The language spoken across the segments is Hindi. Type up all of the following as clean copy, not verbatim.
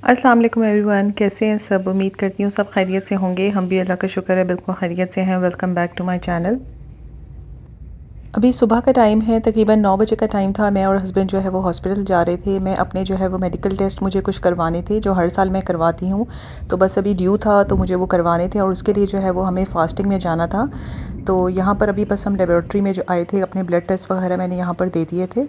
अस्सलाम वालेकुम एवरीवन, कैसे हैं सब। उम्मीद करती हूँ सब खैरियत से होंगे। हम भी अल्लाह का शुक्र है बिल्कुल खैरियत से हैं। Welcome back to my channel. अभी सुबह का टाइम है, तकरीबन 9 बजे का टाइम था। मैं और हस्बैंड जो है वो हॉस्पिटल जा रहे थे। मैं अपने जो है वो मेडिकल टेस्ट मुझे कुछ करवाने थे जो हर साल मैं करवाती हूँ। तो बस अभी ड्यू था तो मुझे वो करवाने थे और उसके लिए जो है वो हमें फ़ास्टिंग में जाना था। तो यहाँ पर अभी बस हम लेबॉरेटरी में जो आए थे, अपने ब्लड टेस्ट वगैरह मैंने यहाँ पर दे दिए थे।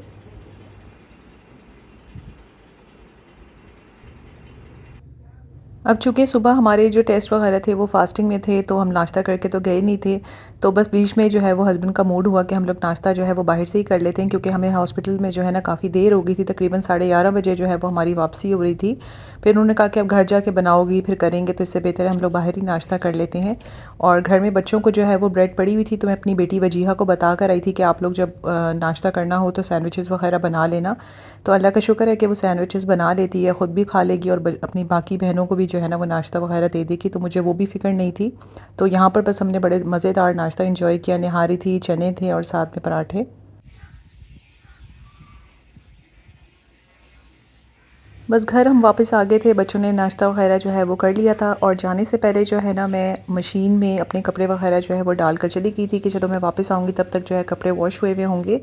अब चूँकि सुबह हमारे जो टेस्ट वगैरह थे वो फ़ास्टिंग में थे तो हम नाश्ता करके तो गए नहीं थे। तो बस बीच में जो है वो हस्बैंड का मूड हुआ कि हम लोग नाश्ता जो है वो बाहर से ही कर लेते हैं, क्योंकि हमें हॉस्पिटल में जो है ना काफ़ी देर हो गई थी। तकरीबन 11:30 बजे जो है वो हमारी वापसी हो रही थी। फिर उन्होंने कहा कि अब घर जाके बनाओगी फिर करेंगे, तो इससे बेहतर है हम लोग बाहर ही नाश्ता कर लेते हैं। और घर में बच्चों को जो है वो ब्रेड पड़ी हुई थी, तो मैं अपनी बेटी वजीहा को बता कर आई थी कि आप लोग जब नाश्ता करना हो तो सैंडविचेस वगैरह बना लेना। तो अल्लाह का शुक्र है कि वो सैंडविचेस बना लेती है, ख़ुद भी खा लेगी और अपनी बाकी बहनों को भी जो है ना वो नाश्ता वगैरह दे देगी। तो मुझे वो भी फ़िक्र नहीं थी। तो यहाँ पर बस हमने बड़े मज़ेदार नाश्ता एंजॉय किया। निहारी थी, चने थे और साथ में पराठे। बस घर हम वापस आ गए थे, बच्चों ने नाश्ता वगैरह जो है वो कर लिया था। और जाने से पहले जो है ना मैं मशीन में अपने कपड़े वगैरह जो है वो डाल कर चली गई थी कि चलो मैं वापस आऊँगी तब तक जो है कपड़े वॉश हुए हुए होंगे।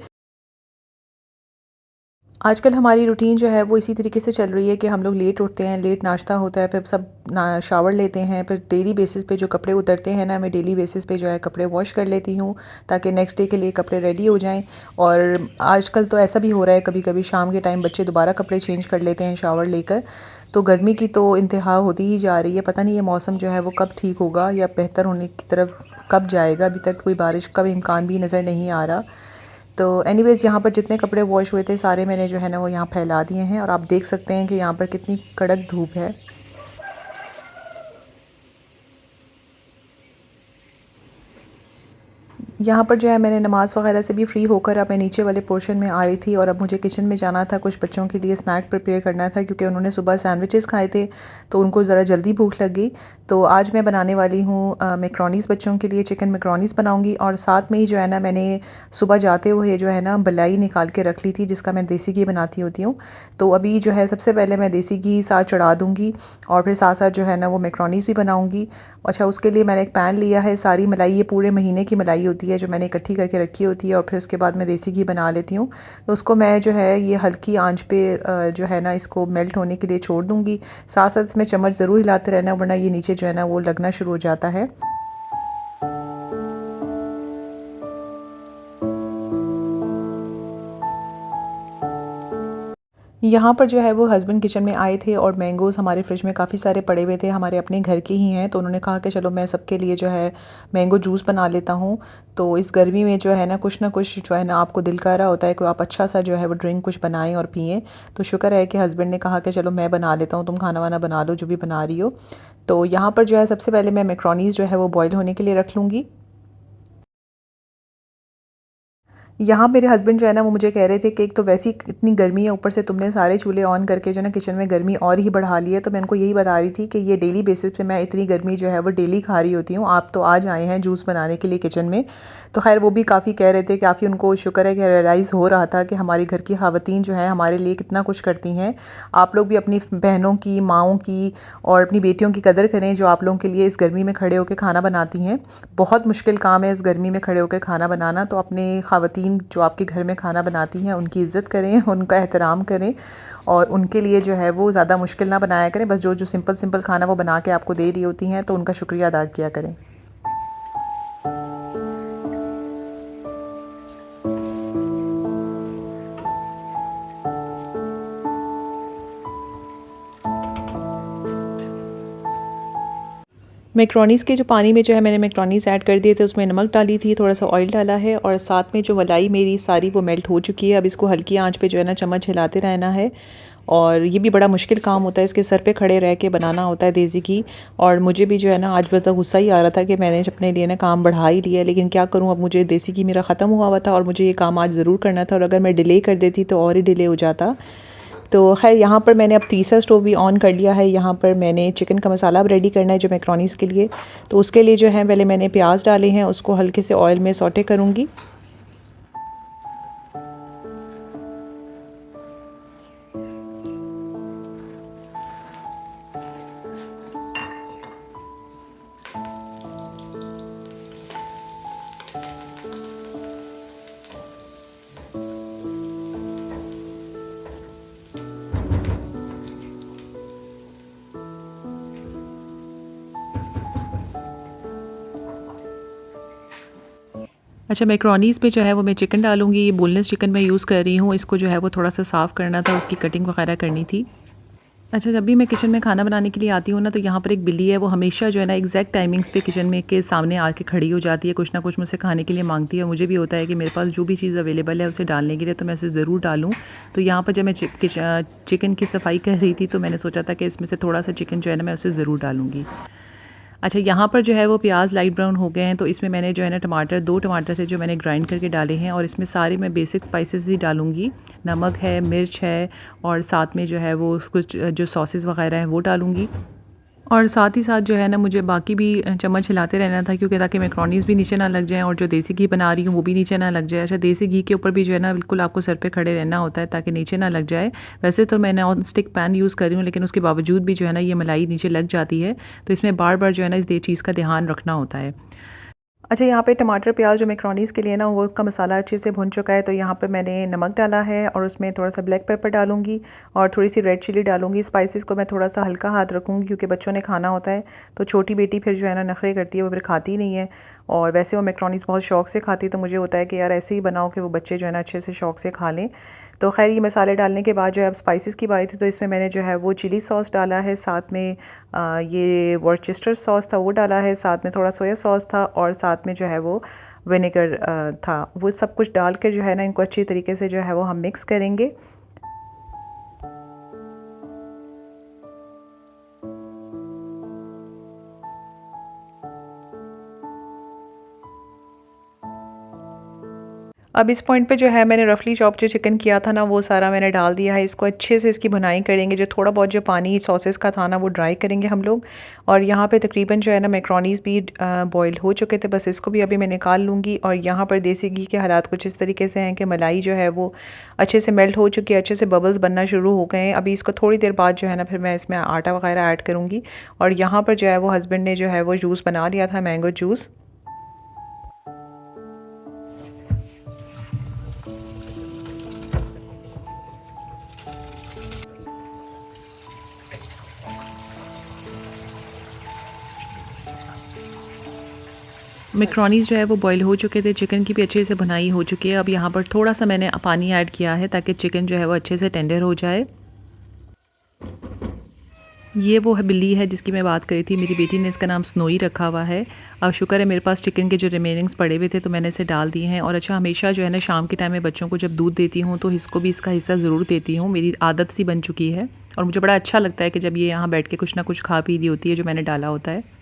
आजकल हमारी रूटीन जो है वो इसी तरीके से चल रही है कि हम लोग लेट उठते हैं, लेट नाश्ता होता है, फिर सब ना शावर लेते हैं, फिर डेली बेसिस पे जो कपड़े उतरते हैं ना, मैं डेली बेसिस पे जो है कपड़े वॉश कर लेती हूँ ताकि नेक्स्ट डे के लिए कपड़े रेडी हो जाएं। और आजकल तो ऐसा भी हो रहा है, कभी कभी शाम के टाइम बच्चे दोबारा कपड़े चेंज कर लेते हैं शावर लेकर। तो गर्मी की तो इंतहा होती ही जा रही है। पता नहीं ये मौसम जो है वो कब ठीक होगा या बेहतर होने की तरफ कब जाएगा। अभी तक कोई बारिश का भी इम्कान भी नज़र नहीं आ रहा। तो एनीवेज़ यहाँ पर जितने कपड़े वॉश हुए थे सारे मैंने जो है ना वो यहाँ फैला दिए हैं और आप देख सकते हैं कि यहाँ पर कितनी कड़क धूप है। यहाँ पर जो है मैंने नमाज़ वगैरह से भी फ्री होकर अब मैं नीचे वाले पोर्शन में आ रही थी और अब मुझे किचन में जाना था, कुछ बच्चों के लिए स्नैक प्रिपेयर करना था क्योंकि उन्होंने सुबह सैंडविचेस खाए थे तो उनको ज़रा जल्दी भूख लग गई। तो आज मैं बनाने वाली हूँ मैक्रोनीस, बच्चों के लिए चिकन मैक्रोनीस बनाऊँगी। और साथ में ही जो है ना मैंने सुबह जाते हुए जो है ना बलाई निकाल के रख ली थी जिसका मैं देसी घी बनाती होती हूँ। तो अभी जो है सबसे पहले मैं देसी घी साथ चढ़ा दूँगी और फिर साथ साथ जो है ना वो मैक्रोनीस भी बनाऊँगी। अच्छा, उसके लिए मैंने एक पैन लिया है। सारी मलाई, ये पूरे महीने की मलाई होती है जो मैंने इकट्ठी करके रखी होती है और फिर उसके बाद मैं देसी घी बना लेती हूँ। तो उसको मैं जो है ये हल्की आंच पे जो है ना इसको मेल्ट होने के लिए छोड़ दूँगी। साथ साथ इसमें चम्मच ज़रूर हिलाते रहना वरना ये नीचे जो है ना वो लगना शुरू हो जाता है। यहाँ पर जो है वो हस्बैंड किचन में आए थे और मैंगोज़ हमारे फ्रिज में काफ़ी सारे पड़े हुए थे, हमारे अपने घर के ही हैं। तो उन्होंने कहा कि चलो मैं सबके लिए जो है मैंगो जूस बना लेता हूँ। तो इस गर्मी में जो है ना कुछ जो है ना आपको दिल कर रहा होता है कि आप अच्छा सा जो है वो ड्रिंक कुछ बनाएं और पिएं। तो शुक्र है कि हस्बैंड ने कहा कि चलो मैं बना लेता हूँ, तुम खाना वाना बना लो जो भी बना रही हो। तो यहाँ पर जो है सबसे पहले मैं मैक्रोनीज़ जो है वो बॉयल होने के लिए रख लूँगी। यहाँ मेरे हस्बैंड जो है ना वो मुझे कह रहे थे कि एक तो वैसी इतनी गर्मी है, ऊपर से तुमने सारे चूल्हे ऑन करके जो है ना किचन में गर्मी और ही बढ़ा ली है। तो मैं उनको यही बता रही थी कि ये डेली बेसिस पे मैं इतनी गर्मी जो है वो डेली खा रही होती हूँ, आप तो आज आए हैं जूस बनाने के लिए किचन में। तो खैर वो भी काफ़ी कह रहे थे, काफ़ी उनको शुक्र है कि रियलाइज़ हो रहा था कि हमारी घर की ख़वातीन जो हैं हमारे लिए कितना कुछ करती हैं। आप लोग भी अपनी बहनों की, माओं की और अपनी बेटियों की कदर करें जो आप लोगों के लिए इस गर्मी में खड़े होकर खाना बनाती हैं। बहुत मुश्किल काम है इस गर्मी में खड़े होकर खाना बनाना। तो अपने ख़वातीन जो आपके घर में खाना बनाती हैं उनकी इज़्ज़त करें, उनका एहतराम करें और उनके लिए जो है वो ज़्यादा मुश्किल ना बनाया करें। बस जो जो सिंपल सिंपल खाना वो बना के आपको दे रही होती हैं तो उनका शुक्रिया अदा किया करें। मैक्रोनीज़ के जो पानी में जो है मैंने मैक्रोनीज़ ऐड कर दिए थे, उसमें नमक डाली थी, थोड़ा सा ऑयल डाला है और साथ में जो मलाई मेरी सारी वो मेल्ट हो चुकी है। अब इसको हल्की आंच पे जो है ना चम्मच हिलाते रहना है। और ये भी बड़ा मुश्किल काम होता है, इसके सर पे खड़े रह के बनाना होता है देसी घी। और मुझे भी जो है ना आज बड़ा गुस्सा ही आ रहा था कि मैंने अपने लिए ना काम बढ़ा ही लिया, लेकिन क्या करूँ, अब मुझे देसी घी मेरा ख़त्म हुआ हुआ था और मुझे ये काम आज ज़रूर करना था और अगर मैं डिले कर देती तो और ही डिले हो जाता। तो खैर यहाँ पर मैंने अब तीसरा स्टोव भी ऑन कर लिया है। यहाँ पर मैंने चिकन का मसाला अब रेडी करना है जो मैक्रोनीज़ के लिए। तो उसके लिए जो है पहले मैंने प्याज डाले हैं, उसको हल्के से ऑयल में सौटे करूँगी। अच्छा, मैक्रोनीज़ पे जो है वो मैं चिकन डालूँगी। ये बोनलेस चिकन मैं यूज़ कर रही हूँ। इसको जो है वो थोड़ा-सा साफ़ करना था, उसकी कटिंग वग़ैरह करनी थी। अच्छा, जब भी मैं किचन में खाना बनाने के लिए आती हूँ ना, तो यहाँ पर एक बिल्ली है, वो हमेशा जो है ना एग्जैक्ट टाइमिंग्स पे किचन में के सामने आके खड़ी हो जाती है, कुछ ना कुछ मुझसे खाने के लिए मांगती है। मुझे भी होता है कि मेरे पास जो भी चीज़ अवेलेबल है उसे डालने के लिए, तो मैं उसे ज़रूर डालूँ। तो यहाँ पर जब मैं चिकन की सफाई कर रही थी, तो मैंने सोचा था कि इसमें से थोड़ा सा चिकन जो है ना मैं उसे ज़रूर डालूँगी। अच्छा, यहाँ पर जो है वो प्याज लाइट ब्राउन हो गए हैं, तो इसमें मैंने जो है ना टमाटर, 2 टमाटर थे जो मैंने ग्राइंड करके डाले हैं, और इसमें सारे मैं बेसिक स्पाइसेस ही डालूँगी। नमक है, मिर्च है, और साथ में जो है वो कुछ जो सॉसेस वग़ैरह हैं वो डालूँगी। और साथ ही साथ जो है ना मुझे बाकी भी चम्मच हिलाते रहना था, क्योंकि ताकि मैक्रोनीज़ भी नीचे ना लग जाएँ और जो देसी घी बना रही हूँ वो भी नीचे ना लग जाए। अच्छा, देसी घी के ऊपर भी जो है ना बिल्कुल आपको सर पे खड़े रहना होता है ताकि नीचे ना लग जाए। वैसे तो मैं नॉन स्टिक पैन यूज़ कर रही हूँ, लेकिन उसके बावजूद भी जो है ना ये मलाई नीचे लग जाती है। तो इसमें बार-बार जो है ना इस चीज़ का ध्यान रखना होता है। अच्छा, यहाँ पे टमाटर प्याज जो मैक्रोनीज़ के लिए ना वो का मसाला अच्छे से भुन चुका है, तो यहाँ पे मैंने नमक डाला है और उसमें थोड़ा सा ब्लैक पेपर डालूँगी और थोड़ी सी रेड चिली डालूँगी। स्पाइसेस को मैं थोड़ा सा हल्का हाथ रखूँगी, क्योंकि बच्चों ने खाना होता है। तो छोटी बेटी फिर जो है ना नखरे करती है, वो फिर खाती नहीं है, और वैसे वो मैक्रोनीज़ बहुत शौक से खाती है, तो मुझे होता है कि यार ऐसे ही बनाओ कि वो बच्चे जो है ना अच्छे से शौक से खा लें। तो खैर, ये मसाले डालने के बाद जो है अब स्पाइसेस की बारी थी, तो इसमें मैंने जो है वो चिली सॉस डाला है, साथ में ये वर्चेस्टर सॉस था वो डाला है, साथ में थोड़ा सोया सॉस था, और साथ में जो है वो विनेगर था। वो सब कुछ डाल कर जो है ना इनको अच्छी तरीके से जो है वो हम मिक्स करेंगे। अब इस पॉइंट पे जो है मैंने रफली चॉप जो चिकन किया था ना वो सारा मैंने डाल दिया है। इसको अच्छे से इसकी भुनाई करेंगे, जो थोड़ा बहुत जो पानी सॉसेस का था ना वो ड्राई करेंगे हम लोग। और यहाँ पे तकरीबन जो है ना मैक्रोनीज़ भी बॉईल हो चुके थे, बस इसको भी अभी मैं निकाल लूँगी। और यहाँ पर देसी घी के हालात कुछ इस तरीके से हैं कि मलाई जो है वो अच्छे से मेल्ट हो चुकी है, अच्छे से बबल्स बनना शुरू हो गए हैं। अभी इसको थोड़ी देर बाद जो है ना फिर मैं इसमें आटा वगैरह ऐड करूँगी। और यहाँ पर जो है वो हस्बैंड ने जो है वो जूस बना लिया था, मैंगो जूस। मैक्रोनीज़ जो है वो बॉईल हो चुके थे, चिकन की भी अच्छे से भुनाई हो चुकी है। अब यहाँ पर थोड़ा-सा मैंने पानी ऐड किया है ताकि चिकन जो है वो अच्छे से टेंडर हो जाए। ये वो है बिल्ली है जिसकी मैं बात करी थी, मेरी बेटी ने इसका नाम स्नोई रखा हुआ है। अब शुक्र है मेरे पास चिकन के जो रिमेनिंग्स पड़े हुए थे, तो मैंने इसे डाल दिए हैं। और अच्छा, हमेशा जो है ना शाम के टाइम में बच्चों को जब दूध देती हूँ तो इसको भी इसका हिस्सा ज़रूर देती हूँ, मेरी आदत सी बन चुकी है। और मुझे बड़ा अच्छा लगता है कि जब ये यहाँ बैठ के कुछ ना कुछ खा पी रही होती है जो मैंने डाला होता है।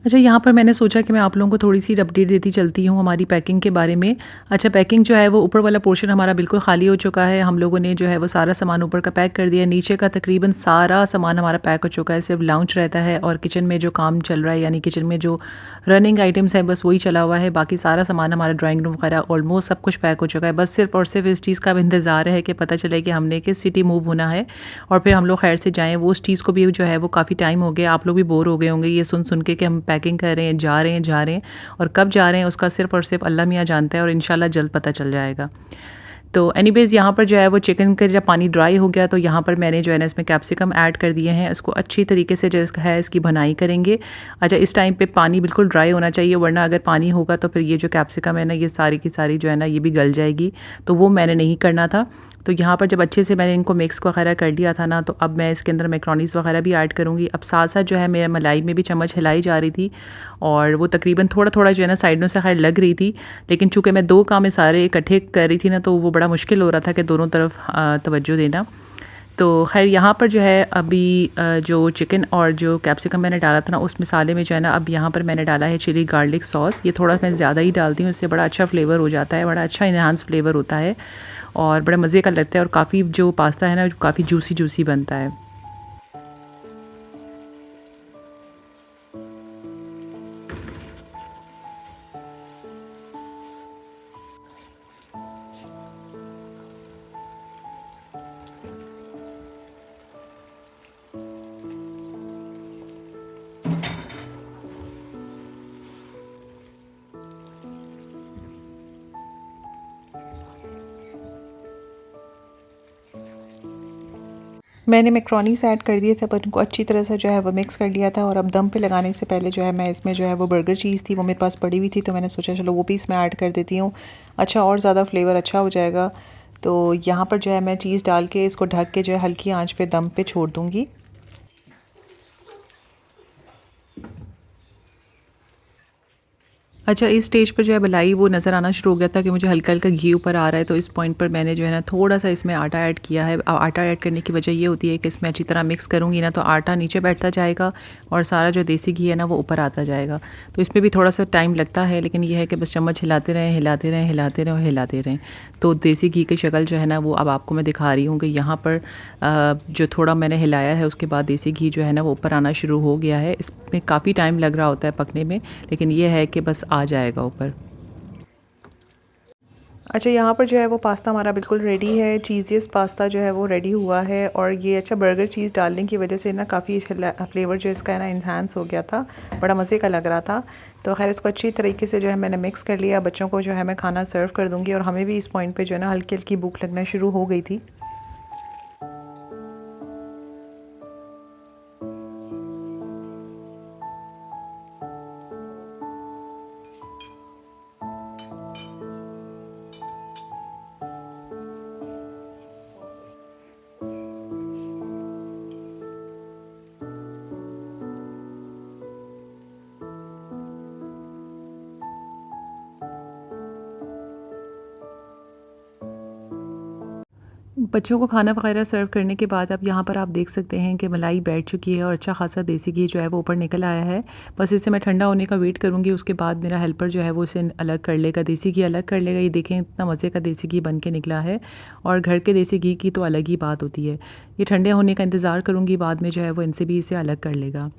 अच्छा, यहाँ पर मैंने सोचा कि मैं आप लोगों को थोड़ी-सी अपडेट देती चलती हूँ हमारी पैकिंग के बारे में। अच्छा, पैकिंग जो है वो ऊपर वाला पोर्शन हमारा बिल्कुल खाली हो चुका है। हम लोगों ने जो है वो सारा सामान ऊपर का पैक कर दिया। नीचे का तकरीबन सारा सामान हमारा पैक हो चुका है, सिर्फ़ लाउंज रहता है और किचन में जो काम चल रहा है, यानी किचन में जो रनिंग आइटम्स हैं बस वही चला हुआ है। बाकी सारा सामान हमारा ड्राइंग रूम वगैरह ऑलमोस्ट सब कुछ पैक हो चुका है। बस सिर्फ़ और सिर्फ़ इस चीज़ का अब इंतज़ार है कि पता चले कि हमने किस सिटी मूव होना है और फिर हम लोग खैर से जाएँ। वो उस चीज़ को भी जो है वो काफ़ी टाइम हो गया, आप लोग भी बोर हो गए होंगे ये सुन के कि हम पैकिंग कर रहे हैं, जा रहे हैं और कब जा रहे हैं उसका सिर्फ़ और सिर्फ़ अल्लाह मियाँ जानता है, और इंशाल्लाह जल्द पता चल जाएगा। तो एनीवेज़ यहाँ पर जो है वो चिकन का जब पानी ड्राई हो गया, तो यहाँ पर मैंने जो है ना इसमें कैप्सिकम ऐड कर दिए हैं। इसको अच्छी तरीके से जो है इसकी भुनाई करेंगे। अच्छा, इस टाइम पे पानी बिल्कुल ड्राई होना चाहिए, वरना अगर पानी होगा तो फिर ये जो कैप्सिकम है ना ये सारी की सारी जो है ना ये भी गल जाएगी, तो वो मैंने नहीं करना था। तो यहाँ पर जब अच्छे से मैंने इनको मिक्स वगैरह कर लिया था ना, तो अब मैं इसके अंदर मैक्रोनीज़ वगैरह भी ऐड करूँगी। अब साथ-साथ जो है मेरा मलाई में भी चम्मच हिलाई जा रही थी, और वो तकरीबन थोड़ा-थोड़ा जो है ना साइडों से खैर लग रही थी, लेकिन चूँकि मैं 2 काम सारे इकट्ठे कर रही थी ना, तो वो बड़ा मुश्किल हो रहा था कि दोनों तरफ तवज्जो देना। तो खैर यहाँ पर जो है अभी जो चिकन और जो कैप्सिकम मैंने डाला था ना उस मसाले में जो है ना अब यहाँ पर मैंने डाला है चिली गार्लिक सॉस। ये थोड़ा मैं ज़्यादा ही डालती हूँ, इससे बड़ा अच्छा फ्लेवर हो जाता है, बड़ा अच्छा इन्हांस फ्लेवर होता है और बड़ा मज़े का लगता है, और काफ़ी जो पास्ता है ना काफ़ी जूसी जूसी बनता है। मैंने मैक्रोनीस ऐड कर दिए थे पर उनको अच्छी तरह से जो है वो मिक्स कर लिया था और अब दम पे लगाने से पहले जो है मैं इसमें जो है वो बर्गर चीज़ थी वो मेरे पास पड़ी हुई थी, तो मैंने सोचा चलो वो भी इसमें ऐड कर देती हूँ, अच्छा और ज़्यादा फ्लेवर अच्छा हो जाएगा। तो यहाँ पर जो है मैं चीज़ डाल के इसको ढक के जो है हल्की आंच पे दम पे छोड़ दूँगी। अच्छा, इस स्टेज पर जो है भलाई वो नज़र आना शुरू हो गया था कि मुझे हल्का-हल्का घी ऊपर आ रहा है, तो इस पॉइंट पर मैंने जो है ना थोड़ा-सा इसमें आटा ऐड किया है। आटा ऐड करने की वजह ये होती है कि इसमें अच्छी तरह मिक्स करूँगी ना तो आटा नीचे बैठता जाएगा और सारा जो देसी घी है ना वो ऊपर आता जाएगा। तो इसमें भी थोड़ा-सा टाइम लगता है, लेकिन ये है कि बस चम्मच हिलाते रहें, हिलाते रहें, हिलाते रहें और हिलाते रहें। तो देसी घी की शक्ल जो है ना वो अब आपको मैं दिखा रही हूँ कि यहाँ पर जो थोड़ा मैंने हिलाया है उसके बाद देसी घी जो है ना वो ऊपर आना शुरू हो गया है। इसमें काफ़ी टाइम लग रहा होता है पकने में, लेकिन ये है कि बस आ जाएगा ऊपर। अच्छा, यहाँ पर जो है वो पास्ता हमारा बिल्कुल रेडी है, चीज़ीएस्ट पास्ता जो है वो रेडी हुआ है और ये अच्छा बर्गर चीज़ डालने की वजह से ना काफ़ी फ्लेवर जो इसका है ना इन्हांस हो गया था, बड़ा मज़े का लग रहा था। तो खैर इसको अच्छी तरीके से जो है मैंने मिक्स कर लिया, बच्चों को जो है मैं खाना सर्व कर दूँगी और हमें भी इस पॉइंट पे जो है ना हल्की-हल्की भूख लगना शुरू हो गई थी। बच्चों को खाना वगैरह सर्व करने के बाद अब यहाँ पर आप देख सकते हैं कि मलाई बैठ चुकी है और अच्छा खासा देसी घी जो है वो ऊपर निकल आया है। बस इसे मैं ठंडा होने का वेट करूँगी, उसके बाद मेरा हेल्पर जो है वो इसे अलग कर लेगा, देसी घी अलग कर लेगा। ये देखें इतना मज़े का देसी घी बन के निकला है और घर के देसी घी की तो अलग ही बात होती है। ये ठंडे होने का इंतज़ार करूँगी, बाद में जो है वो इनसे भी इसे अलग कर लेगा।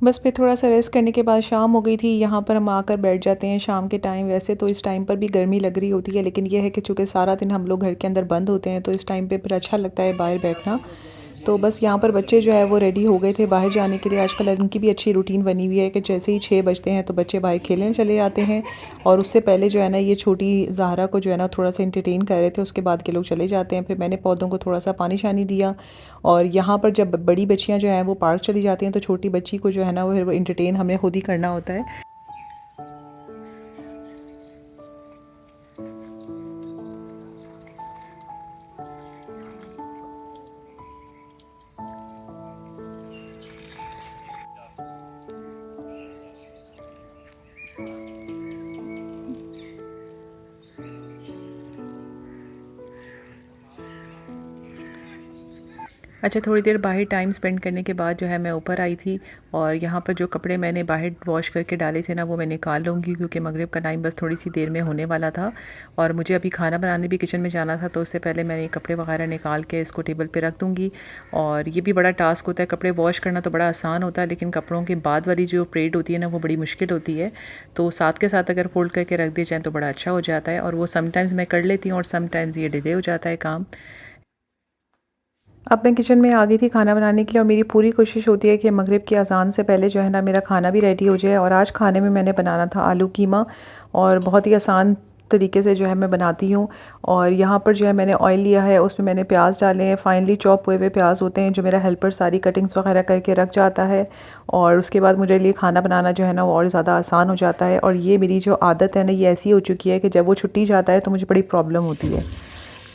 बस फिर थोड़ा-सा रेस्ट करने के बाद शाम हो गई थी, यहाँ पर हम आकर बैठ जाते हैं शाम के टाइम। वैसे तो इस टाइम पर भी गर्मी लग रही होती है, लेकिन ये है कि चूँकि सारा दिन हम लोग घर के अंदर बंद होते हैं, तो इस टाइम पे फिर अच्छा लगता है बाहर बैठना। तो बस यहाँ पर बच्चे जो है वो रेडी हो गए थे बाहर जाने के लिए। आजकल उनकी भी अच्छी रूटीन बनी हुई है कि जैसे ही 6 बजते हैं तो बच्चे बाहर खेलने चले जाते हैं और उससे पहले जो है ना ये छोटी ज़ाहरा को जो है ना थोड़ा-सा एंटरटेन कर रहे थे, उसके बाद के लोग चले जाते हैं। फिर मैंने पौधों को थोड़ा-सा पानी-शानी दिया और यहाँ पर जब बड़ी बच्चियाँ जो हैं वो पार्क चली जाती हैं, तो छोटी बच्ची को जो है ना वो फिर वो एंटरटेन हमें खुद ही करना होता है। अच्छा, थोड़ी देर बाहर टाइम स्पेंड करने के बाद जो है मैं ऊपर आई थी और यहाँ पर जो कपड़े मैंने बाहर वॉश करके डाले थे ना वो मैं निकाल लूँगी, क्योंकि मगरिब का टाइम बस थोड़ी सी देर में होने वाला था और मुझे अभी खाना बनाने भी किचन में जाना था, तो उससे पहले मैंने ये कपड़े वगैरह निकाल के इसको टेबल पे रख दूँगी। और ये भी बड़ा टास्क होता है, कपड़े वॉश करना तो बड़ा आसान होता है, लेकिन कपड़ों के बाद वाली जो परेड होती है ना वो बड़ी मुश्किल होती है। तो साथ के साथ अगर फ़ोल्ड करके रख दिए जाएँ तो बड़ा अच्छा हो जाता है और वो समटाइम्स मैं कर लेती हूँ और समटाइम्स ये डिले हो जाता है काम। अब मैं किचन में आ गई थी खाना बनाने के लिए और मेरी पूरी कोशिश होती है कि मगरिब की अज़ान से पहले जो है ना मेरा खाना भी रेडी हो जाए। और आज खाने में मैंने बनाना था आलू कीमा और बहुत ही आसान तरीके से जो है मैं बनाती हूँ। और यहाँ पर जो है मैंने ऑयल लिया है, उसमें मैंने प्याज डाले हैं, फाइनली चॉप हुए हुए प्याज होते हैं जो मेरा हेल्पर सारी कटिंग्स वगैरह करके रख जाता है। और उसके बाद मुझे लिए खाना बनाना जो है ना वो और ज़्यादा आसान हो जाता है। और ये मेरी जो आदत है ना ये ऐसी हो चुकी है कि जब वो छुट्टी जाता है तो मुझे बड़ी प्रॉब्लम होती है।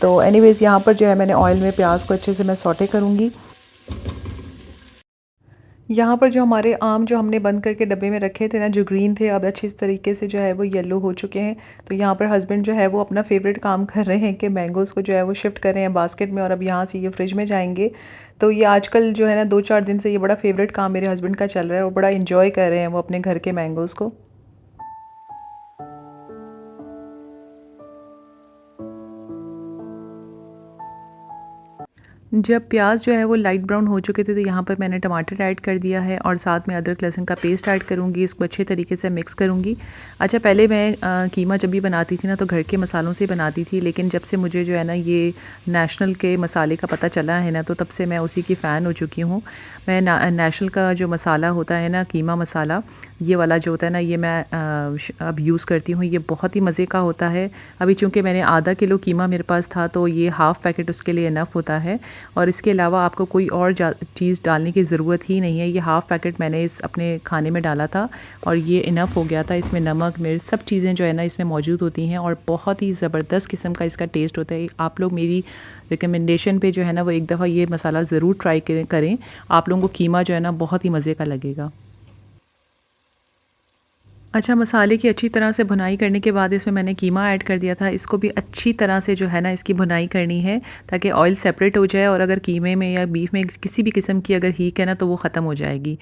तो एनीवेज़ यहाँ पर जो है मैंने ऑयल में प्याज को अच्छे से मैं सौटे करूँगी। यहाँ पर जो हमारे आम जो हमने बंद करके डब्बे में रखे थे ना जो ग्रीन थे, अब अच्छी तरीके से जो है वो येलो हो चुके हैं। तो यहाँ पर हस्बैंड जो है वो अपना फेवरेट काम कर रहे हैं कि मैंगोज़ को जो है वो शिफ्ट कर रहे हैं बास्केट में और अब यहाँ से ये फ्रिज में जाएंगे। तो ये आजकल जो है ना 2-4 दिन से ये बड़ा फेवरेट काम मेरे हस्बैंड का चल रहा है और बड़ा इंजॉय कर रहे हैं वो अपने घर के मैंगोज़ को। जब प्याज जो है वो लाइट ब्राउन हो चुके थे तो यहाँ पर मैंने टमाटर ऐड कर दिया है और साथ में अदरक लहसुन का पेस्ट ऐड करूँगी। इसको अच्छे तरीके से मिक्स करूँगी। अच्छा, पहले मैं कीमा जब भी बनाती थी ना तो घर के मसालों से बनाती थी, लेकिन जब से मुझे जो है ना ये नेशनल के मसाले का पता चला है ना तो तब से मैं उसी की फ़ैन हो चुकी हूँ। मैं नेशनल का जो मसाला होता है ना, कीमा मसाला, ये वाला जो होता है ना, ये मैं अब यूज़ करती हूँ। ये बहुत ही मज़े का होता है। अभी चूँकि मैंने आधा किलो कीमा मेरे पास था तो ये हाफ़ पैकेट उसके लिए इनफ़ होता है और इसके अलावा आपको कोई और चीज़ डालने की ज़रूरत ही नहीं है। ये हाफ़ पैकेट मैंने इस अपने खाने में डाला था और ये इनफ़ हो गया था। इसमें नमक, मिर्च सब चीज़ें जो है ना इसमें मौजूद होती हैं और बहुत ही ज़बरदस्त किस्म का इसका टेस्ट होता है। आप लोग मेरी रिकमेंडेशन पे जो है ना वो एक दफ़ा ये मसाला ज़रूर ट्राई करें। आप लोगों को कीमा जो है ना बहुत ही मज़े का लगेगा। अच्छा, मसाले की अच्छी तरह से भुनाई करने के बाद इसमें मैंने कीमा ऐड कर दिया था। इसको भी अच्छी तरह से जो है ना इसकी भुनाई करनी है ताकि ऑयल सेपरेट हो जाए और अगर कीमे में या बीफ में किसी भी किस्म की अगर हीक है ना तो वो ख़त्म हो जाएगी।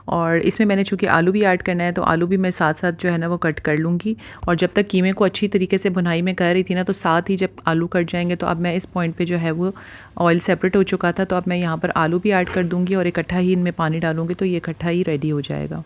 और इसमें मैंने चूँकि आलू भी ऐड करना है तो आलू भी मैं साथ-साथ जो है ना वो कट कर लूँगी। और जब तक कीमे को अच्छी तरीके से भुनाई में कर रही थी ना तो साथ ही जब आलू कट जाएँगे तो अब मैं इस पॉइंट पे जो है वो ऑयल सेपरेट हो चुका था, तो अब मैं यहाँ पर आलू भी ऐड कर दूँगी और इकट्ठा ही इनमें पानी डालूँगी तो ये इकट्ठा ही रेडी हो जाएगा।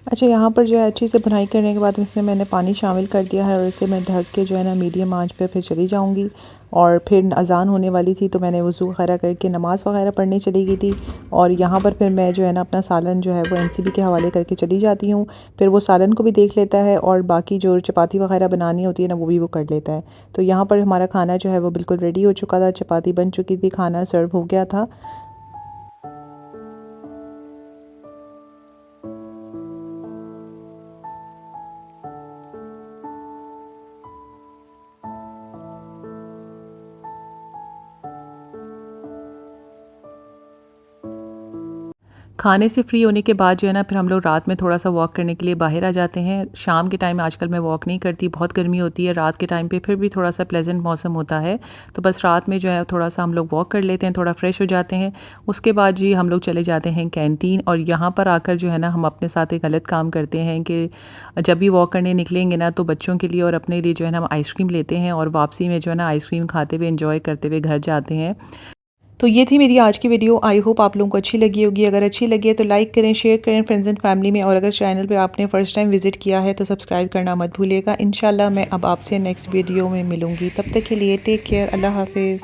अच्छा, यहाँ पर जो है अच्छी से भुनाई करने के बाद इसमें मैंने पानी शामिल कर दिया है और इसे मैं ढक के जो है ना मीडियम आंच पे फिर चली जाऊँगी। और फिर अज़ान होने वाली थी तो मैंने वज़ू वग़ैरह करके नमाज़ वग़ैरह पढ़ने चली गई थी और यहाँ पर फिर मैं जो है ना अपना सालन जो है वो एनसीबी के हवाले करके चली जाती हूँ। फिर वो सालन को भी देख लेता है और बाकी जो चपाती वग़ैरह बनानी होती है ना वो भी वो कर लेता है। तो यहाँ पर हमारा खाना जो है वो बिल्कुल रेडी हो चुका था, चपाती बन चुकी थी, खाना सर्व हो गया था। खाने से फ्री होने के बाद जो है ना फिर हम लोग रात में थोड़ा सा वॉक करने के लिए बाहर आ जाते हैं। शाम के टाइम आजकल मैं वॉक नहीं करती, बहुत गर्मी होती है। रात के टाइम पे फिर भी थोड़ा सा प्लेजेंट मौसम होता है तो बस रात में जो है थोड़ा सा हम लोग वॉक कर लेते हैं, थोड़ा फ्रेश हो जाते हैं। उसके बाद जी हम लोग चले जाते हैं कैंटीन और यहाँ पर आकर जो है ना हम अपने साथ एक गलत काम करते हैं कि जब भी वॉक करने निकलेंगे ना तो बच्चों के लिए और अपने लिए जो है ना हम आइसक्रीम लेते हैं और वापसी में जो है ना आइसक्रीम खाते हुए इंजॉय करते हुए घर जाते हैं। तो ये थी मेरी आज की वीडियो। आई होप आप लोगों को अच्छी लगी होगी। अगर अच्छी लगी है तो लाइक करें, शेयर करें फ्रेंड्स एंड फैमिली में, और अगर चैनल पे आपने फ़र्स्ट टाइम विज़िट किया है तो सब्सक्राइब करना मत भूलिएगा। इंशाल्लाह मैं अब आपसे नेक्स्ट वीडियो में मिलूँगी। तब तक के लिए टेक केयर, अल्लाह हाफिज़।